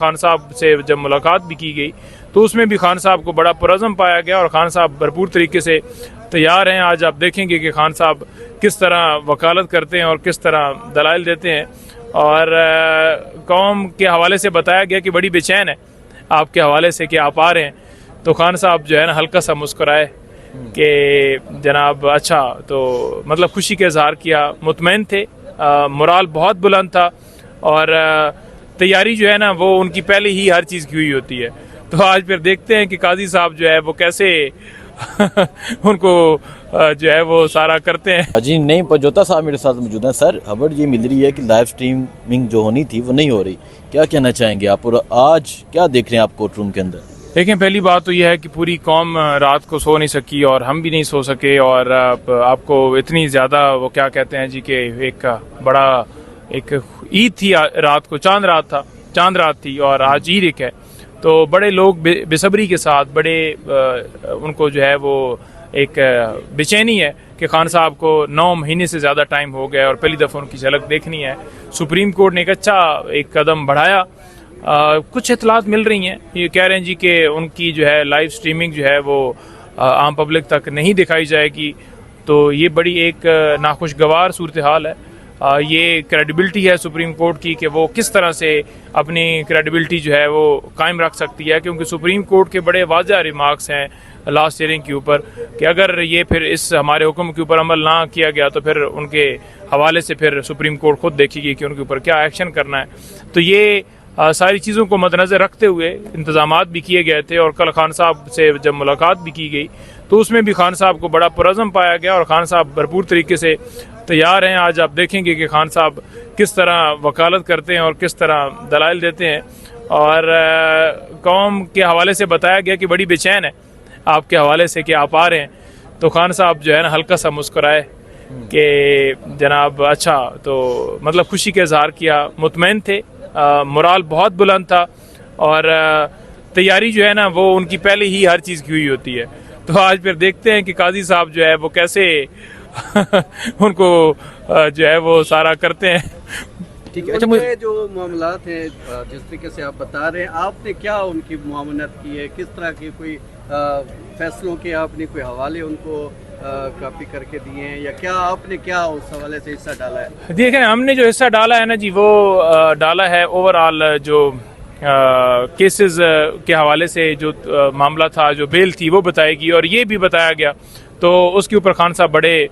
خان صاحب سے جب ملاقات بھی کی گئی تو اس میں بھی خان صاحب کو بڑا پرعزم پایا گیا اور خان صاحب بھرپور طریقے سے تیار ہیں. آج آپ دیکھیں گے کہ خان صاحب کس طرح وکالت کرتے ہیں اور کس طرح دلائل دیتے ہیں, اور قوم کے حوالے سے بتایا گیا کہ بڑی بے چین ہے آپ کے حوالے سے کہ آپ آ رہے ہیں, تو خان صاحب جو ہے نا ہلکا سا مسکرائے کہ جناب اچھا, تو مطلب خوشی کا اظہار کیا, مطمئن تھے, مورال بہت بلند تھا, اور تیاری جو ہے نا وہ ان کی پہلے ہی ہر چیز کی ہوئی ہوتی ہے. تو آج پھر دیکھتے ہیں کہ قاضی صاحب جو ہے وہ کیسے ان کو جو ہے وہ سارا کرتے ہیں. جی نہیں, پجوتا صاحب میرے ساتھ موجود ہیں. سر خبر یہ مل رہی ہے کہ لائیو سٹریمنگ جو ہونی تھی وہ نہیں ہو رہی, کیا کہنا چاہیں گے آپ, اور آج کیا دیکھ رہے ہیں آپ کورٹ روم کے اندر؟ دیکھیں, پہلی بات تو یہ ہے کہ پوری قوم رات کو سو نہیں سکی اور ہم بھی نہیں سو سکے, اور آپ کو اتنی زیادہ وہ کیا کہتے ہیں جی کہ ایک بڑا ایک عید تھی رات کو, چاند رات تھی, اور آج عید ایک ہے, تو بڑے لوگ بے صبری کے ساتھ بڑے ان کو جو ہے وہ ایک بے چینی ہے کہ خان صاحب کو 9 مہینے سے زیادہ ٹائم ہو گیا اور پہلی دفعہ ان کی جھلک دیکھنی ہے. سپریم کورٹ نے ایک اچھا ایک قدم بڑھایا. کچھ اطلاعات مل رہی ہیں, یہ کہہ رہے ہیں جی کہ ان کی جو ہے لائیو سٹریمنگ جو ہے وہ عام پبلک تک نہیں دکھائی جائے گی, تو یہ بڑی ایک ناخوشگوار صورتحال ہے. یہ کریڈیبلٹی ہے سپریم کورٹ کی کہ وہ کس طرح سے اپنی کریڈیبلٹی جو ہے وہ قائم رکھ سکتی ہے, کیونکہ سپریم کورٹ کے بڑے واضح ریمارکس ہیں لاسٹ ہیئرنگ کے اوپر کہ اگر یہ پھر اس ہمارے حکم کے اوپر عمل نہ کیا گیا تو پھر ان کے حوالے سے پھر سپریم کورٹ خود دیکھے گی کہ ان کے اوپر کیا ایکشن کرنا ہے. تو یہ ساری چیزوں کو مد نظر رکھتے ہوئے انتظامات بھی کیے گئے تھے, اور کل خان صاحب سے جب ملاقات بھی کی گئی تو اس میں بھی خان صاحب کو بڑا پرعزم پایا گیا اور خان صاحب بھرپور طریقے سے تیار ہیں. آج آپ دیکھیں گے کہ خان صاحب کس طرح وکالت کرتے ہیں اور کس طرح دلائل دیتے ہیں, اور قوم کے حوالے سے بتایا گیا کہ بڑی بے چین ہے آپ کے حوالے سے کہ آپ آ رہے ہیں, تو خان صاحب جو ہے نا ہلکا سا مسکرائے کہ جناب اچھا, تو مطلب خوشی کا اظہار کیا, مطمئن تھے, مورال بہت بلند تھا, اور تیاری جو ہے نا وہ ان کی پہلے ہی ہر چیز کی ہوئی ہوتی ہے. تو آج پھر دیکھتے ہیں کہ قاضی صاحب جو ہے وہ کیسے ان کو جو ہے وہ سارا کرتے ہیں. ٹھیک ہے, اچھا جو معاملات ہیں جس طریقے سے آپ بتا رہے ہیں, آپ نے کیا ان کی معاونت کی ہے, کس طرح کے کوئی فیصلوں کے آپ نے کوئی حوالے ان کو کاپی کر کے دیے ہیں, یا کیا آپ نے کیا اس حوالے سے حصہ ڈالا ہے؟ دیکھیں, ہم نے جو حصہ ڈالا ہے نا جی وہ ڈالا ہے اوور آل جو کیسز کے حوالے سے جو معاملہ تھا, جو بیل تھی وہ بتائے گی, اور یہ بھی بتایا گیا, تو اس کے اوپر خان صاحب بڑے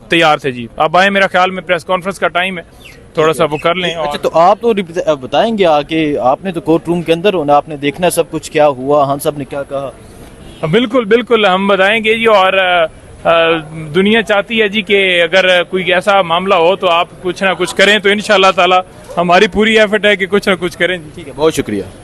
تیار تھے. جی اب آئے, میرا خیال میں پریس کانفرنس کا ٹائم ہے, تھوڑا سا وہ کر لیں. اچھا, تو آپ تو بتائیں گے کہ آپ نے تو کورٹ روم کے اندر ہونا, آپ نے دیکھنا سب کچھ کیا ہوا, خان صاحب نے کیا کہا. بالکل بالکل ہم بتائیں گے جی, اور دنیا چاہتی ہے جی کہ اگر کوئی ایسا معاملہ ہو تو آپ کچھ نہ کچھ کریں, تو انشاءاللہ تعالی ہماری پوری ایفرٹ ہے کہ کچھ نہ کچھ کریں. ٹھیک ہے, بہت شکریہ.